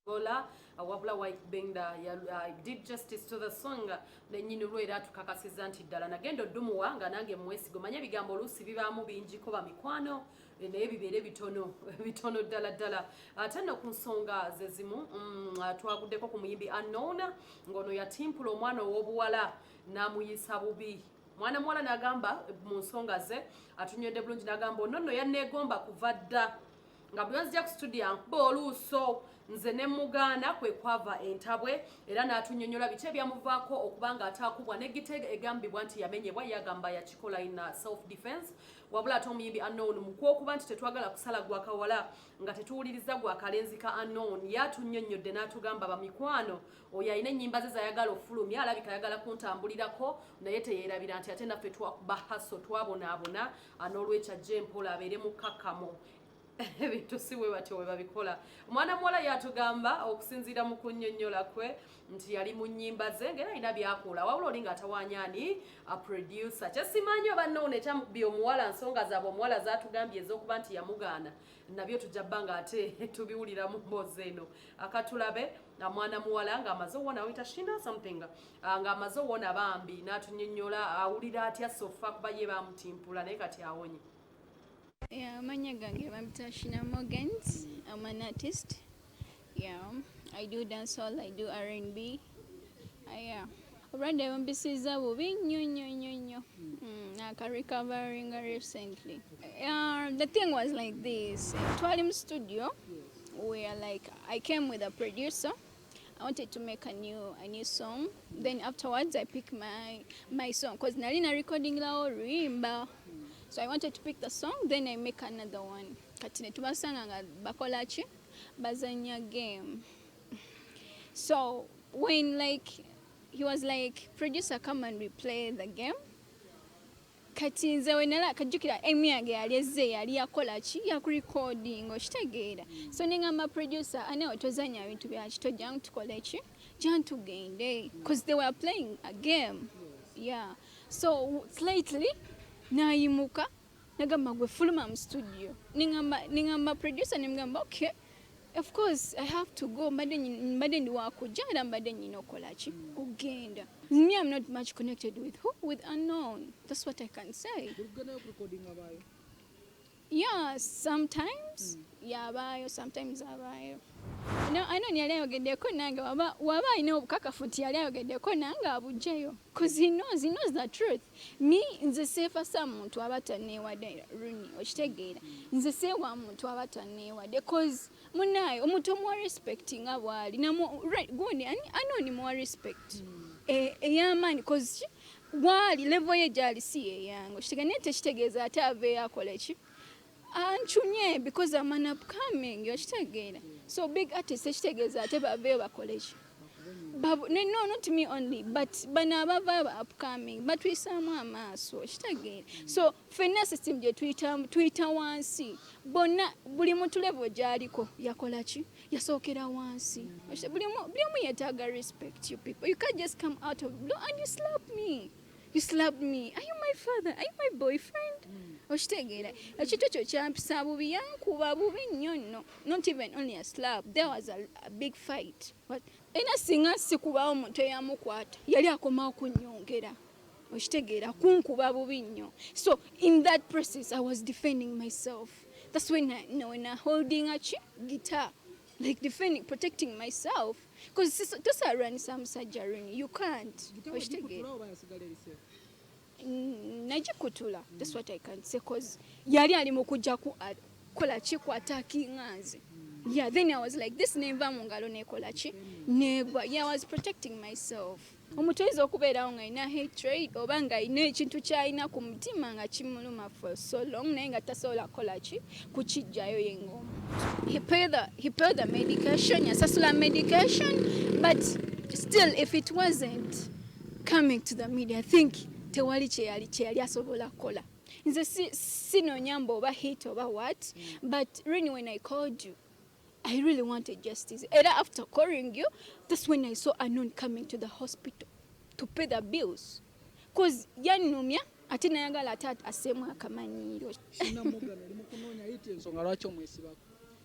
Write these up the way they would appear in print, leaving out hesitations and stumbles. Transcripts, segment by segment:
Gola wabula White Benda did justice to the song nenyini lwera tukakasiza nti ddala nagendo ddumu wanga nange mwesigo manye bigambo lusi bibaamu bingi ko bamikwano naye bibeere bitono ddala ate no ku nsonga ze zimu twaguddeko ku muyimbi Unknown ngono yatimpula omwana ow'obuwala n'amuyisa bubi mwana muwala n'agamba mu nsonga ze atunywedde bulungi n'agamba nonno yanneegomba kuva dda nga bwe yazija ku studio ankuba oluuso nze ne mugaana kwe kwava entabwe era n'atunnyonnyola biki ebyamuvaako okuba nga ataakubwa n'eggite egambibwa nti yamenyebwa yagamba yakikola in self defense wabula ate omuyimbi Unknown mu kwokuba nti tetwagala kusala gwa kawala nga tetuwuliriza gwa kalenzi ka Unknown yatunnyonnyodde n'atugamba bamikwano oyo alina ennyimba ze zayagala ofulumya alabika ayagala kuntambulirako naye teyeerabira nti ate naffe twakuba haso twabonaabona n'olwekyo ajje mpola abeere mukkakamo ebintu si bwe batyo bwe babikola omwana muwala yatugamba okusinziira mu kunnyonnyola kwe nti yali mu nnyimba ze ngera alina byakola wabula oli ng'atawanyaani producer kyesimanyi oba Unknown ekyamukubya omuwala nsonga zaabwe omuwala zaatugambye ez'okuba nti yamugaana nabyo tujja bba nga ate tubiwulira mu mboozi eno akatulabe mwana muwala ng'amaze owona wita shina something ng'amaze owona bambi n'atunnyonnyola awulira atya sofa kuba ye baamutimpula naye kati awonye. Yeah, manya gange bamita Shina Morgans. I'm an artist. Yeah, I do dancehall, I do R&B. Yeah. Already I'm busy bubi nyo. Naka recovering recently. The thing was like this. Twalim studio where like I came with a producer. I wanted to make a new song. Then afterwards I picked my song because nalina recording la rimba. So I wanted to pick the song, then I make another one. Katine tubasanga nga bakolachi bazanya game. So when like he was like, producer, come and replay the game. Kati nze wenala kajukira emyage yaleze yali yakolachi yakurecording okitegeera. So ningamba producer ane otozanya bintu byaki tojja tukolechi jantugende because they were playing a game. Yeah. So slightly nayimuka nagamba gwe fuluma mu studio ningamba producer nimgamba okay of course I have to go mbadde ndi wakujja era mbadde nyina okolachi kugenda. Me, I'm not much connected with Unknown. That's what I can say. Yeah, sometimes yabayo, sometimes abayo. No, I know yali ayogeddeko nange waba alina obukakafu nti yali ayogeddeko nange abugjeyo because he knows the truth. Me nze seefa sa muntu aba tanneewadde runi okitegeera nze seewa muntu aba tanneewadde because munaye omuntu omuwa respect nga bw'ali gundi Unknown muwa respect ey'amaanyi because bw'ali level ye gy'ali si yeyange okitegeera naye tekitegeeza ate aveeyo akole ki anchunye because I'm an upcoming okitegeera. So big artists ekitegeeza ate baveeyo bakole ki no not me only but bano abava upcoming batwisaamu amaaso okitegeera. So ffenna system gye tuyita wansi bonna buli muntu level gy'aliko yakola ki yasookera wansi buli omu yeetaaga respect you people. You can't just come out of blue and you slap me. You slapped me. Are you my father? Are you my boyfriend? Okitegeera ekito kyo kyampisa bubi yankuba bubi nnyo nno. Not even only a slap. There was a big fight. Era singa sikubawo omuntu eyamukwata yali akomawo kunnyongera okitegeera kunkuba bubi nnyo. So in that process I was defending myself. That's when I holding a guitar like defending, protecting myself because those are running some surgery. You can't. Najikutula. That's what I can say because yali ali mukujja kola ki ku attacking nze. Yeah, then I was like this never mungalo nekola ki negwa. Yeah, I was protecting myself. Omuntu ayinza okubeerawo nga alina hatred oba nga alina ekintu kyalina ku mutima nga kimuluma for so long naye nga tasobola kukola ki kukijjayo yengoma. He paid the medication, yasasula medication, but still if it wasn't coming to the media, I think tewali kyeyali asobola kukola. Nze sinoonya mbu oba hate oba what, but really when I called you, I really wanted justice. And after calling you, that's when I saw Unknown coming to the hospital to pay the bills. Because yanumya ate nayagala ate aseemu akamanyiiro.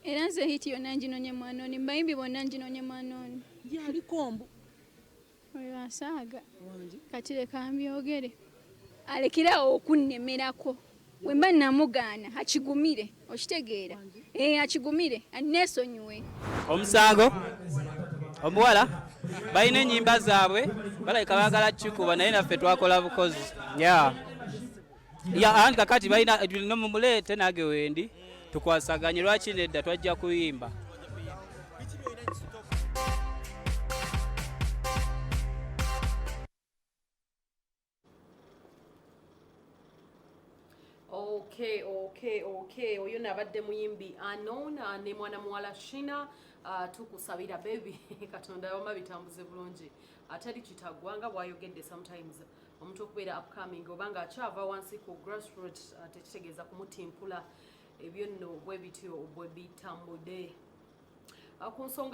era nze hiti yonna nginonye mwanoni mbayimbi bonna nginonye mwanoni yali kombo oyo asaaga kati leka mbyogere alekerawo okunnemerako bwe mba namugaana akigumire okitegeera akigumire aneesonyiwe omusango omuwala balina ennyimba zaabwe balabika baagala kikuba naye naffe twakola bukozi andi kakati balina no mumuleete nage wendi tukwasaganye lwaki nedda twajja kuyimba Okay. Oyo nabadde muyimbi Anona ne mwana muwala Shina. Tukusabira baby katonda yoma bitambuze bulungi atali kitagwanga bwayogedde sometimes omuntu okubeera upcoming obanga akyava wansi ku grassroots tekitegeeza kumutimpula ebyo nno bwe bityo bwe bitambudde ku nsonga